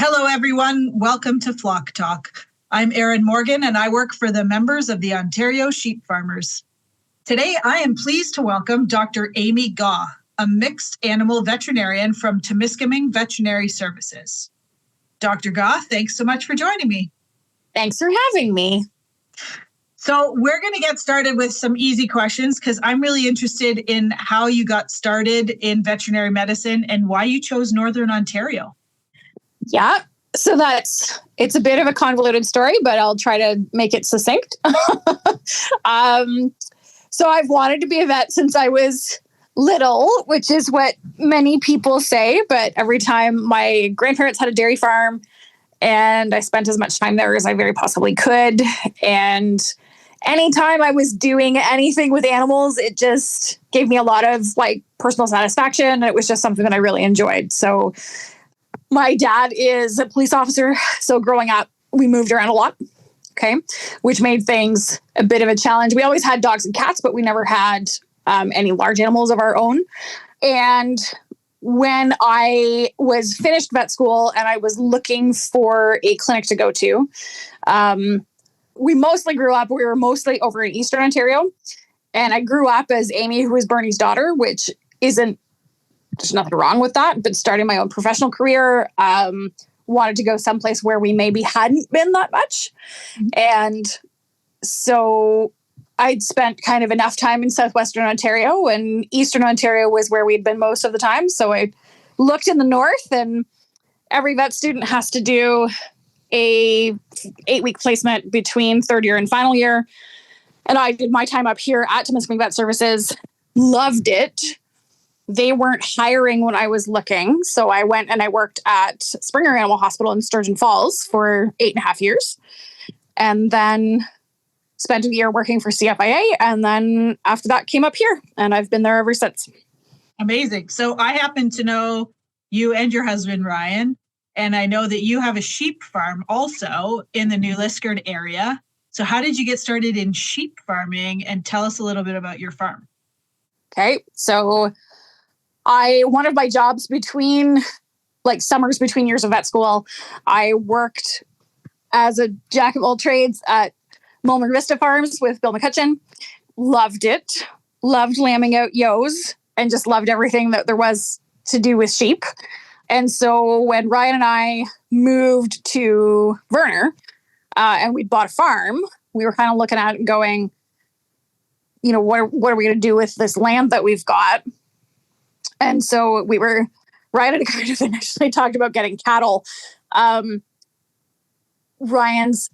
Hello, everyone. Welcome to Flock Talk. I'm Erin Morgan, and I work for the members of the Ontario Sheep Farmers. Today, I am pleased to welcome Dr. Amy Gaw, a mixed animal veterinarian from Temiskaming Veterinary Services. Dr. Gaw, thanks so much for joining me. Thanks for having me. So we're going to get started with some easy questions because I'm really interested in how you got started in veterinary medicine and why you chose Northern Ontario. Yeah, so it's a bit of a convoluted story, but I'll try to make it succinct. So I've wanted to be a vet since I was little, which is what many people say. But every time my grandparents had a dairy farm and I spent as much time there as I very possibly could. And anytime I was doing anything with animals, it just gave me a lot of personal satisfaction. And it was just something that I really enjoyed. So my dad is a police officer. So growing up, we moved around a lot. Okay. Which made things a bit of a challenge. We always had dogs and cats, but we never had any large animals of our own. And when I was finished vet school and I was looking for a clinic to go to, we were mostly over in Eastern Ontario. And I grew up as Amy, who was Bernie's daughter, which isn't, there's nothing wrong with that, but starting my own professional career, wanted to go someplace where we maybe hadn't been that much. And so I'd spent kind of enough time in Southwestern Ontario, and Eastern Ontario was where we'd been most of the time. So I looked in the north, and every vet student has to do a 8-week placement between third year and final year. And I did my time up here at Temiskaming Vet Services, loved it. They weren't hiring when I was looking. So I went and I worked at Springer Animal Hospital in Sturgeon Falls for 8.5 years. And then spent a year working for CFIA. And then after that came up here. And I've been there ever since. Amazing. So I happen to know you and your husband, Ryan. And I know that you have a sheep farm also in the New Liskeard area. So how did you get started in sheep farming? And tell us a little bit about your farm. Okay. So one of my jobs between summers between years of vet school, I worked as a jack of all trades at Mulmer Vista Farms with Bill McCutcheon. Loved it. Loved lambing out ewes and just loved everything that there was to do with sheep. And so when Ryan and I moved to Verner and we bought a farm, we were kind of looking at it and going, what are we going to do with this land that we've got? And so Ryan and I kind of initially talked about getting cattle. Ryan's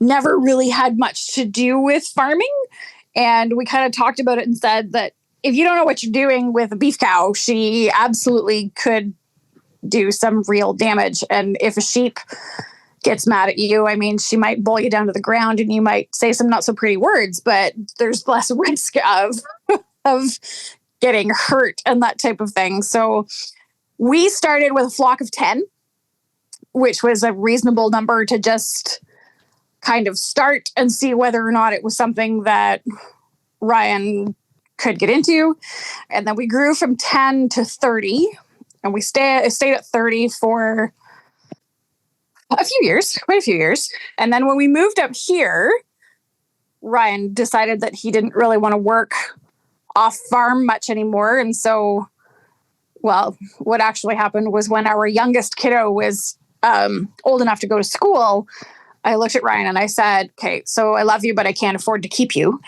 never really had much to do with farming. And we kind of talked about it and said that if you don't know what you're doing with a beef cow, she absolutely could do some real damage. And if a sheep gets mad at you, she might boil you down to the ground and you might say some not so pretty words, but there's less risk of getting hurt and that type of thing. So we started with a flock of 10, which was a reasonable number to just kind of start and see whether or not it was something that Ryan could get into. And then we grew from 10 to 30, and we stayed at 30 for quite a few years. And then when we moved up here, Ryan decided that he didn't really want to work off farm much anymore. And so, what actually happened was when our youngest kiddo was old enough to go to school, I looked at Ryan and I said, okay, so I love you, but I can't afford to keep you.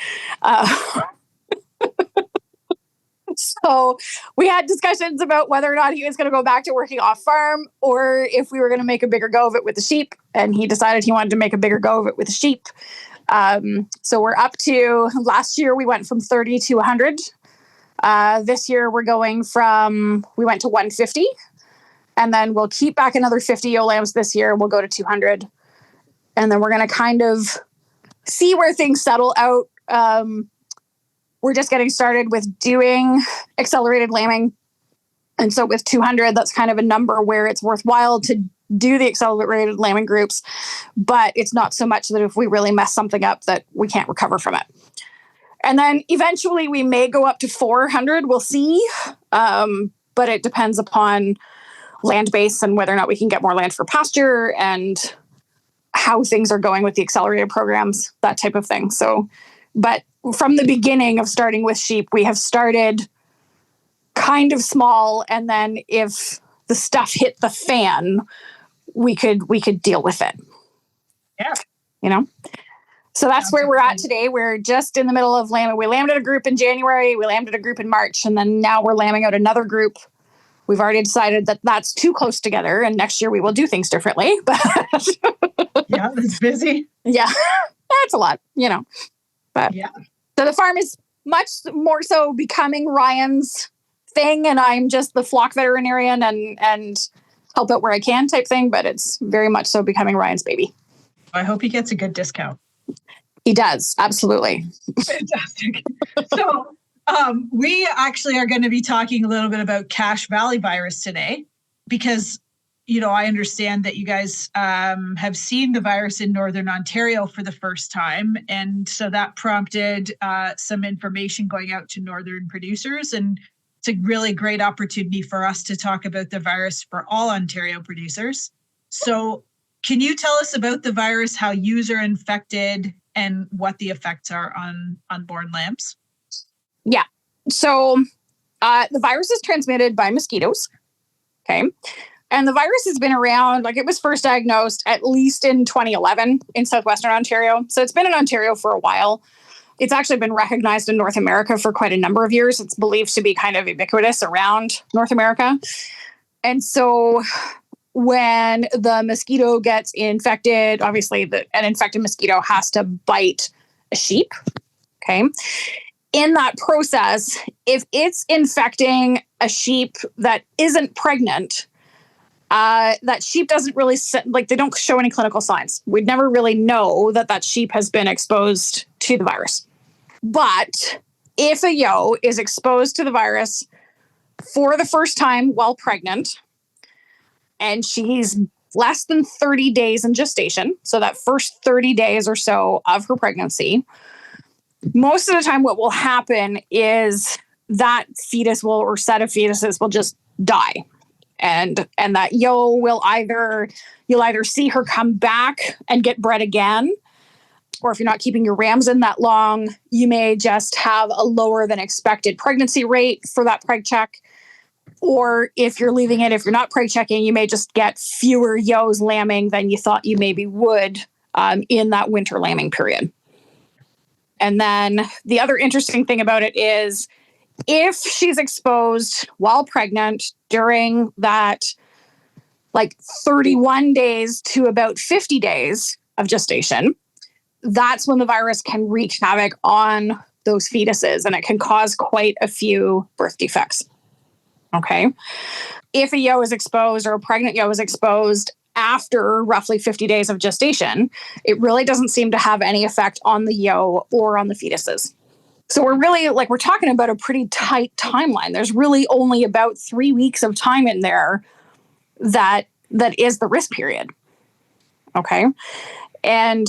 So we had discussions about whether or not he was going to go back to working off farm or if we were going to make a bigger go of it with the sheep. And he decided he wanted to make a bigger go of it with the sheep. So we're up to, last year we went from 30 to 100. This year we went to 150, and then we'll keep back another 50 ewe lambs this year. We'll go to 200. And then we're going to kind of see where things settle out. We're just getting started with doing accelerated lambing. And so with 200, that's kind of a number where it's worthwhile to do the accelerated lambing groups, but it's not so much that if we really mess something up that we can't recover from it. And then eventually we may go up to 400. We'll see. But it depends upon land base and whether or not we can get more land for pasture and how things are going with the accelerated programs, that type of thing. So, but from the beginning of starting with sheep, we have started kind of small, and then if the stuff hit the fan, we could deal with it. Yeah. You know? So that's where we're at today. We're just in the middle of lambing. We lambed a group in January, we lambed a group in March, and then now we're lambing out another group. We've already decided that that's too close together, and next year we will do things differently. But yeah, that's busy. Yeah, that's a lot, But yeah. So the farm is much more so becoming Ryan's thing, and I'm just the flock veterinarian and help out where I can type thing, but it's very much so becoming Ryan's baby. I hope he gets a good discount. He does, absolutely. Fantastic. So we actually are going to be talking a little bit about Cache Valley virus today because, I understand that you guys have seen the virus in Northern Ontario for the first time. And so that prompted some information going out to Northern producers. And it's a really great opportunity for us to talk about the virus for all Ontario producers. So can you tell us about the virus, how ewes are infected, and what the effects are on unborn lambs? Yeah. So the virus is transmitted by mosquitoes. Okay. And the virus has been around, it was first diagnosed at least in 2011 in southwestern Ontario. So it's been in Ontario for a while. It's actually been recognized in North America for quite a number of years. It's believed to be kind of ubiquitous around North America. And so when the mosquito gets infected, obviously an infected mosquito has to bite a sheep. Okay. In that process, if it's infecting a sheep that isn't pregnant, that sheep doesn't really, they don't show any clinical signs. We'd never really know that sheep has been exposed to the virus. But if a ewe is exposed to the virus for the first time while pregnant, and she's less than 30 days in gestation, so that first 30 days or so of her pregnancy, most of the time what will happen is that fetus or set of fetuses will just die. And that ewe will you'll either see her come back and get bred again, or if you're not keeping your rams in that long, you may just have a lower than expected pregnancy rate for that preg check. Or if you're leaving it, if you're not preg checking, you may just get fewer ewes lambing than you thought you maybe would in that winter lambing period. And then the other interesting thing about it is if she's exposed while pregnant during that 31 days to about 50 days of gestation, that's when the virus can wreak havoc on those fetuses, and it can cause quite a few birth defects. Okay. If a ewe is exposed or a pregnant ewe is exposed after roughly 50 days of gestation, it really doesn't seem to have any effect on the ewe or on the fetuses. So we're really we're talking about a pretty tight timeline. There's really only about 3 weeks of time in there that is the risk period. Okay. And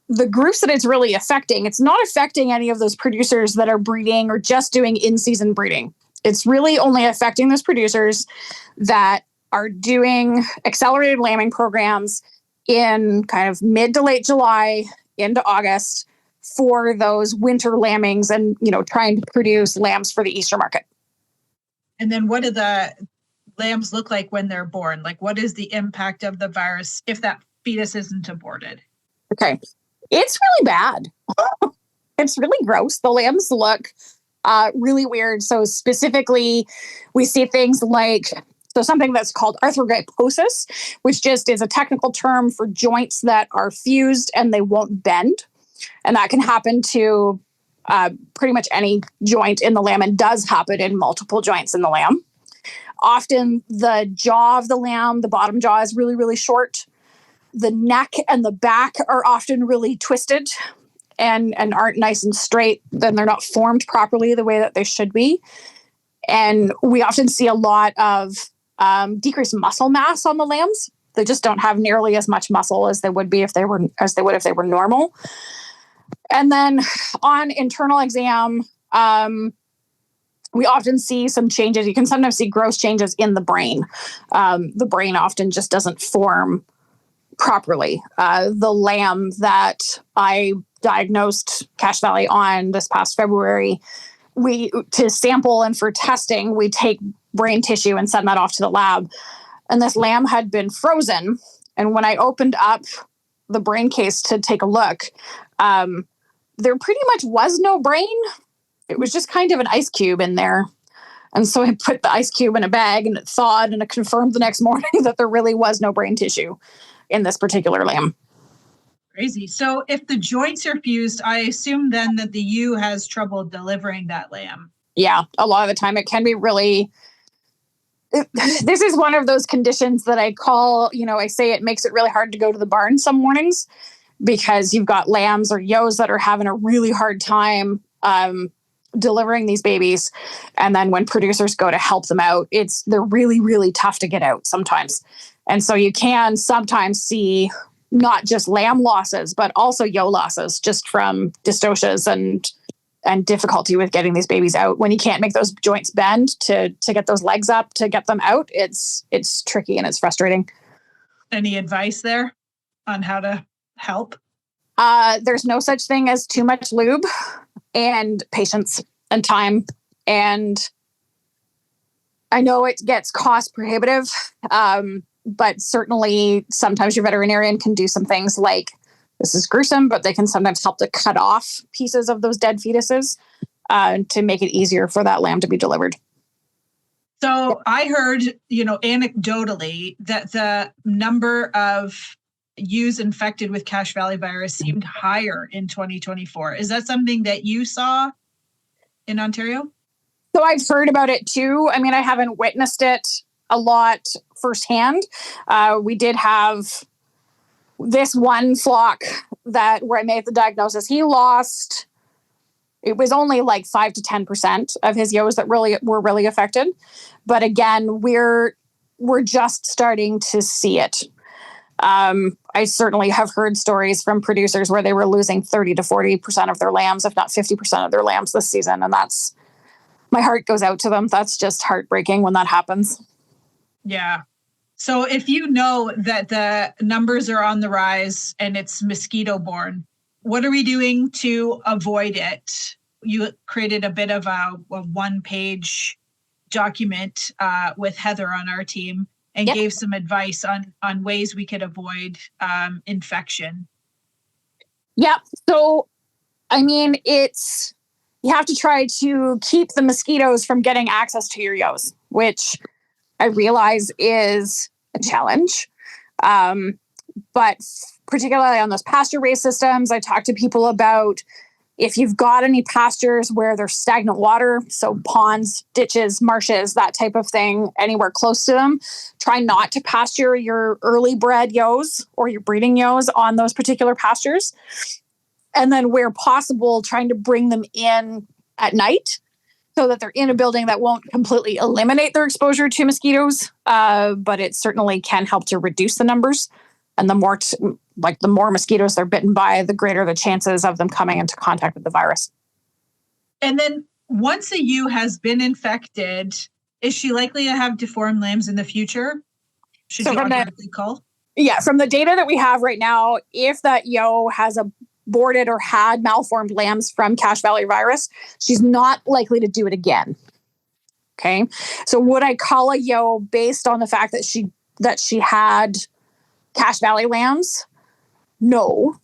the groups that it's really affecting, it's not affecting any of those producers that are breeding or just doing in-season breeding. It's really only affecting those producers that are doing accelerated lambing programs in kind of mid to late July into August for those winter lambings and, trying to produce lambs for the Easter market. And then what do the lambs look like when they're born? What is the impact of the virus if that fetus isn't aborted? Okay. It's really bad. It's really gross. The lambs look really weird. So specifically, we see things something that's called arthrogryposis, which just is a technical term for joints that are fused and they won't bend. And that can happen to pretty much any joint in the lamb, and does happen in multiple joints in the lamb. Often the jaw of the lamb, the bottom jaw, is really, really short. The neck and the back are often really twisted and aren't nice and straight. Then they're not formed properly the way that they should be. And we often see a lot of decreased muscle mass on the lambs. They just don't have nearly as much muscle as they would if they were normal. And then on internal exam, we often see some changes. You can sometimes see gross changes in the brain. The brain often just doesn't form properly. The lamb that I diagnosed Cache Valley on this past February, to sample and for testing, we take brain tissue and send that off to the lab. And this lamb had been frozen. And when I opened up the brain case to take a look, there pretty much was no brain. It was just kind of an ice cube in there. And so I put the ice cube in a bag and it thawed, and it confirmed the next morning that there really was no brain tissue in this particular lamb. Crazy. So if the joints are fused, I assume then that the ewe has trouble delivering that lamb. Yeah, a lot of the time it can be really... This is one of those conditions that I call, I say it makes it really hard to go to the barn some mornings, because you've got lambs or ewes that are having a really hard time delivering these babies. And then when producers go to help them out, they're really, really tough to get out sometimes. And so you can sometimes see not just lamb losses, but also ewe losses just from dystocias and difficulty with getting these babies out. When you can't make those joints bend to get those legs up to get them out, it's tricky and it's frustrating. Any advice there on how to help? There's no such thing as too much lube, and patience and time. And I know it gets cost prohibitive, but certainly sometimes your veterinarian can do some things like, this is gruesome, but they can sometimes help to cut off pieces of those dead fetuses to make it easier for that lamb to be delivered. So I heard, anecdotally, that the number of ewes infected with Cache Valley virus seemed higher in 2024. Is that something that you saw in Ontario? So I've heard about it too. I mean, I haven't witnessed it a lot firsthand. We did have this one flock where I made the diagnosis. He lost, it was only like 5 to 10% of his ewes that were really affected. But again, we're just starting to see it. I certainly have heard stories from producers where they were losing 30 to 40% of their lambs, if not 50% of their lambs this season. And my heart goes out to them. That's just heartbreaking when that happens. Yeah. So if you know that the numbers are on the rise and it's mosquito borne, what are we doing to avoid it? You created a bit of a one-page document with Heather on our team and Yep. gave some advice on ways we could avoid infection. Yep. So, I mean, you have to try to keep the mosquitoes from getting access to your ewes, which I realize is a challenge. But particularly on those pasture-raised systems, I talk to people about if you've got any pastures where there's stagnant water, so ponds, ditches, marshes, that type of thing, anywhere close to them, try not to pasture your early bred ewes or your breeding ewes on those particular pastures. And then where possible, trying to bring them in at night so that they're in a building that won't completely eliminate their exposure to mosquitoes, but it certainly can help to reduce the numbers. And the more mosquitoes they're bitten by, the greater the chances of them coming into contact with the virus. And then once a ewe has been infected, is she likely to have deformed lambs in the future? Should you automatically call? Yeah, from the data that we have right now, if that ewe has aborted or had malformed lambs from Cache Valley virus, she's not likely to do it again. Okay, so would I call a ewe based on the fact that she had Cache Valley lambs? No,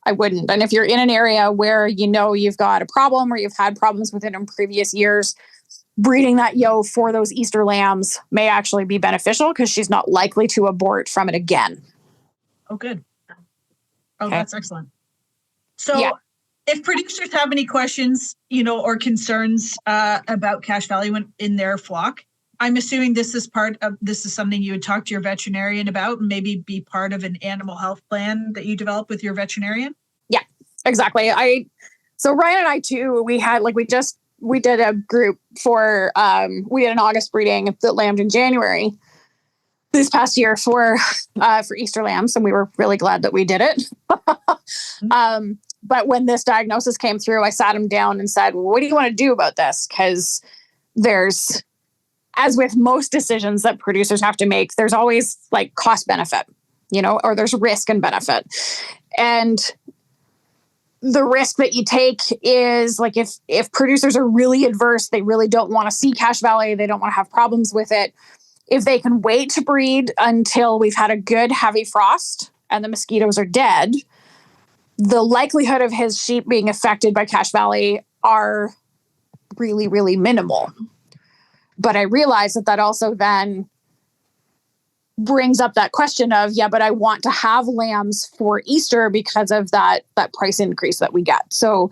I wouldn't. And if you're in an area where you've got a problem or you've had problems with it in previous years, breeding that ewe for those Easter lambs may actually be beneficial because she's not likely to abort from it again. Oh, good. Oh, okay. That's excellent. So yeah. If producers have any questions, or concerns about Cache Valley when in their flock, I'm assuming this is something you would talk to your veterinarian about and maybe be part of an animal health plan that you develop with your veterinarian. Yeah, exactly. So Ryan and I too, we had we did a group for, we did an August breeding that lambed in January this past year for Easter lambs. And we were really glad that we did it. But when this diagnosis came through, I sat him down and said, what do you want to do about this? Because there's, as with most decisions that producers have to make, there's always like cost benefit, or there's risk and benefit. And the risk that you take is like if producers are really adverse, they really don't want to see Cache Valley, they don't want to have problems with it. If they can wait to breed until we've had a good heavy frost and the mosquitoes are dead, the likelihood of his sheep being affected by Cache Valley are really, really minimal. But I realize that also then brings up that question of, but I want to have lambs for Easter because of that price increase that we get. So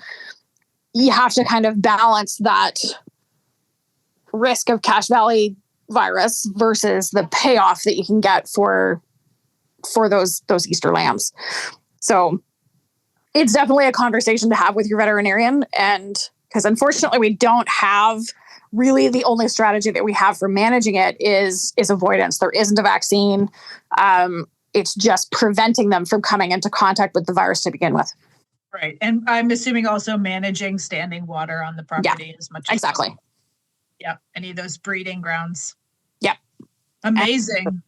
you have to kind of balance that risk of Cache Valley virus versus the payoff that you can get for those Easter lambs. So it's definitely a conversation to have with your veterinarian. And because unfortunately we don't have really, the only strategy that we have for managing it is avoidance. There isn't a vaccine. It's just preventing them from coming into contact with the virus to begin with. Right. And I'm assuming also managing standing water on the property as much as exactly. possible. Yeah. Any of those breeding grounds. Yep. Amazing.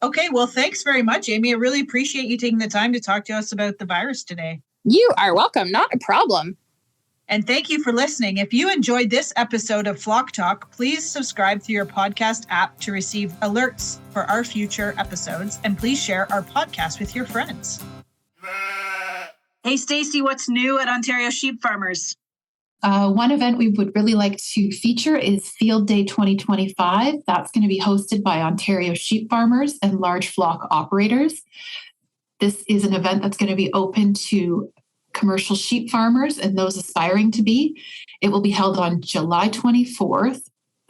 Okay. Well, thanks very much, Amy. I really appreciate you taking the time to talk to us about the virus today. You are welcome. Not a problem. And thank you for listening. If you enjoyed this episode of Flock Talk, please subscribe to your podcast app to receive alerts for our future episodes. And please share our podcast with your friends. Hey, Stacey, what's new at Ontario Sheep Farmers? One event we would really like to feature is Field Day 2025. That's going to be hosted by Ontario Sheep Farmers and large flock operators. This is an event that's going to be open to commercial sheep farmers and those aspiring to be. It will be held on July 24th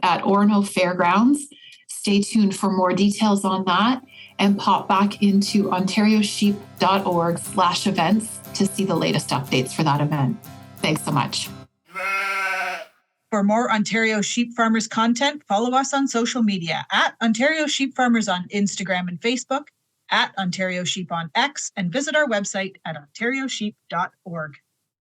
at Orono Fairgrounds. Stay tuned for more details on that and pop back into ontariosheep.org/events to see the latest updates for that event. Thanks so much. For more Ontario Sheep Farmers content, follow us on social media at Ontario Sheep Farmers on Instagram and Facebook, at Ontario Sheep on X, and visit our website at ontariosheep.org.